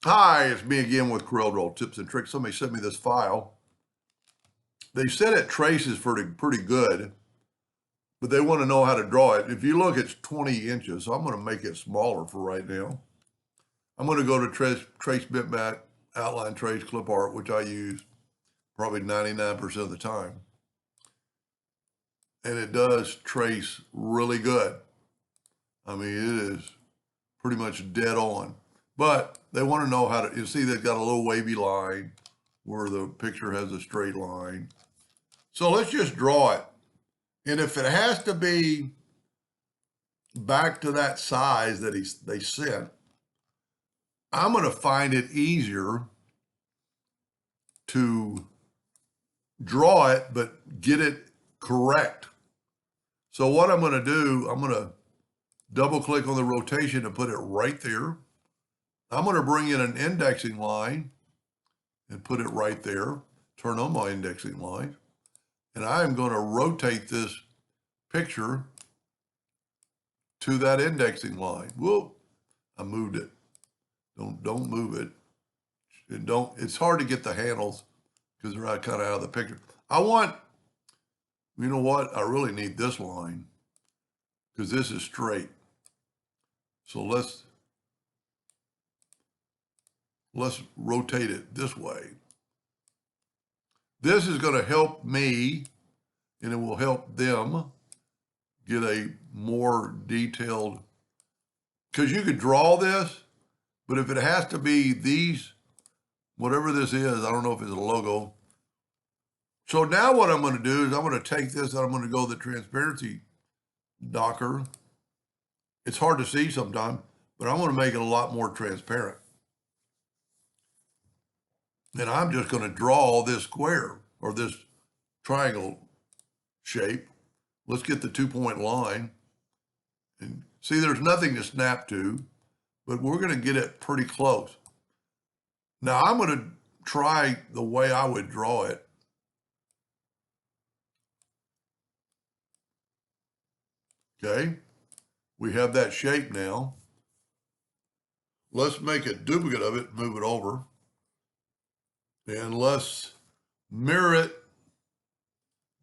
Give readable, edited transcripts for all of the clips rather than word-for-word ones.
Hi, it's me again with Corel tips and tricks. Somebody sent me this file. They said it traces pretty good, but they want to know how to draw it. If you look, it's 20 inches. So I'm going to make it smaller for right now. I'm going to go to trace bitmap, outline trace, clip art, which I use probably 99% of the time. And it does trace really good. I mean, it is pretty much dead on. But they want to know how to, you see they've got a little wavy line where the picture has a straight line. So let's just draw it. And if it has to be back to that size that they sent, I'm going to find it easier to draw it, but get it correct. So what I'm going to do, I'm going to double click on the rotation and put it right there. I'm going to bring in an indexing line and put it right there. Turn on my indexing line. And I'm going to rotate this picture to that indexing line. Whoop, I moved it. Don't move it. And it's hard to get the handles because they're kind of out of the picture. I want, you know what? I really need this line because this is straight. So let's rotate it this way. This is going to help me and it will help them get a more detailed, because you could draw this, but if it has to be these, whatever this is, I don't know if it's a logo. So now what I'm going to do is I'm going to take this and I'm going to go to the transparency docker. It's hard to see sometimes, but I'm going to make it a lot more transparent. And I'm just going to draw this square or this triangle shape. Let's get the 2-point line. And see, there's nothing to snap to, but we're going to get it pretty close. Now I'm going to try the way I would draw it. Okay, we have that shape now. Let's make a duplicate of it, move it over. And let's mirror it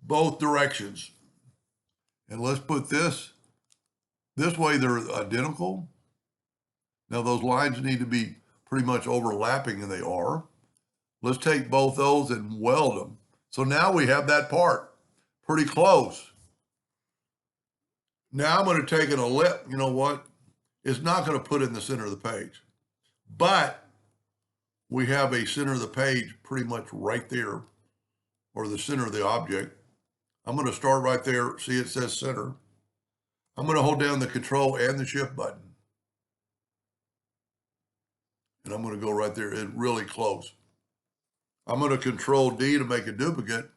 both directions. And let's put this way, they're identical. Now those lines need to be pretty much overlapping, and they are. Let's take both those and weld them. So now we have that part pretty close. Now I'm going to take an ellipse. You know what? It's not going to put it in the center of the page, but we have a center of the page pretty much right there, or the center of the object. I'm going to start right there. See, it says center. I'm going to hold down the control and the shift button. And I'm going to go right there. It's really close. I'm going to control D to make a duplicate.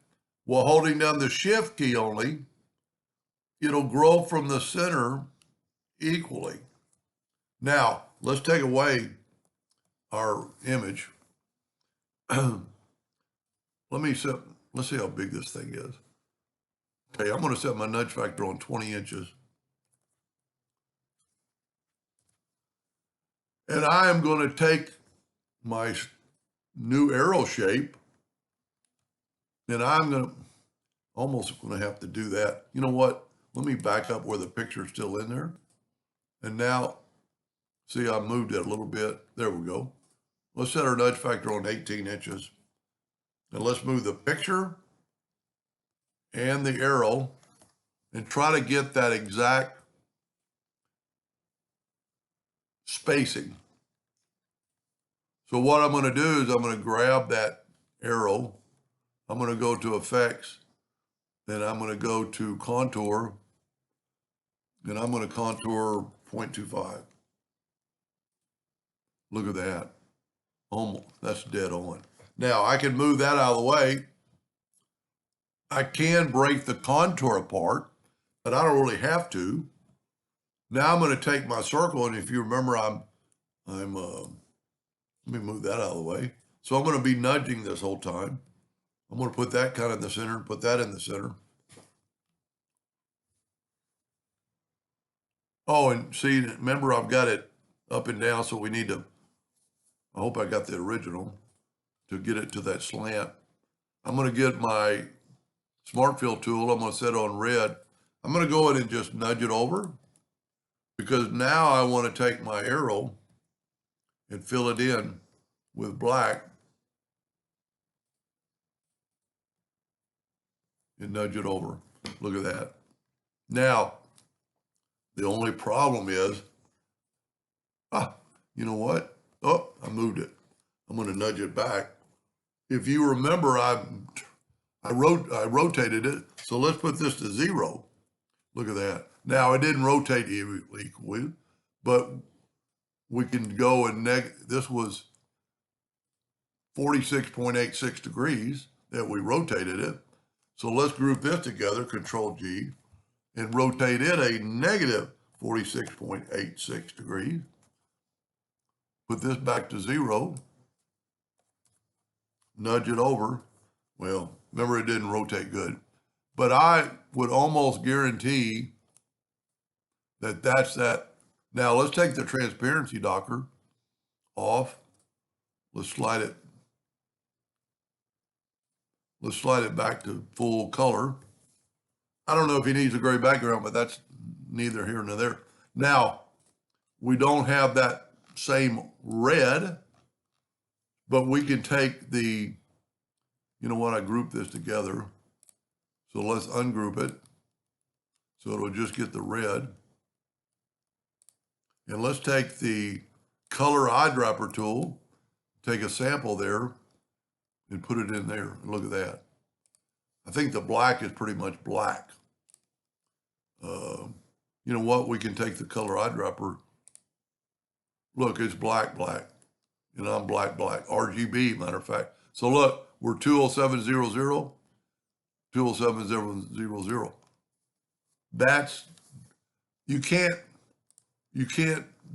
While holding down the shift key only, it'll grow from the center equally. Now, let's take away our image. Let's see how big this thing is. Okay, I'm going to set my nudge factor on 20 inches. And I am going to take my new arrow shape, and I'm going to almost going to have to do that. You know what? Let me back up where the picture's still in there. And now, see, I moved it a little bit. There we go. Let's set our nudge factor on 18 inches. And let's move the picture and the arrow and try to get that exact spacing. So what I'm going to do is I'm going to grab that arrow. I'm going to go to effects, and I'm going to go to contour, and I'm going to contour 0.25. Look at that. Almost, that's dead on. Now I can move that out of the way. I can break the contour apart, but I don't really have to. Now I'm going to take my circle, and if you remember, let me move that out of the way. So I'm going to be nudging this whole time. I'm going to put that kind of in the center, put that in the center. Oh, and see, remember I've got it up and down, so we need to, I hope I got the original to get it to that slant. I'm going to get my Smart Fill tool. I'm going to set on red. I'm going to go ahead and just nudge it over, because now I want to take my arrow and fill it in with black and nudge it over. Look at that. Now, the only problem is, you know what? Oh, I moved it. I'm going to nudge it back. If you remember, I rotated it. So let's put this to 0. Look at that. Now, it didn't rotate equally, but we can go and this was 46.86 degrees that we rotated it. So let's group this together, Control G, and rotate it a negative 46.86 degrees. Put this back to 0. Nudge it over. Well, remember, it didn't rotate good. But I would almost guarantee that that's that. Now, let's take the transparency docker off. Let's slide it back to full color. I don't know if he needs a gray background, but that's neither here nor there. Now, we don't have that same red, but we can take the, you know what, I grouped this together. So let's ungroup it. So it'll just get the red. And let's take the color eyedropper tool, take a sample there, and put it in there. And look at that. I think the black is pretty much black. You know what? We can take the color eyedropper. Look, it's black, black. And I'm black, black. RGB, matter of fact. So look, we're 20700, 20700. That's, you can't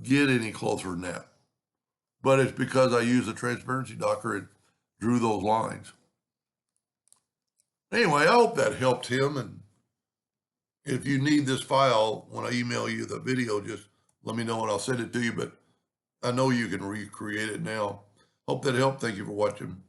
get any closer than that. But it's because I used the transparency docker and drew those lines. Anyway, I hope that helped him. And if you need this file, when I email you the video, just let me know and I'll send it to you. But I know you can recreate it now. Hope that helped. Thank you for watching.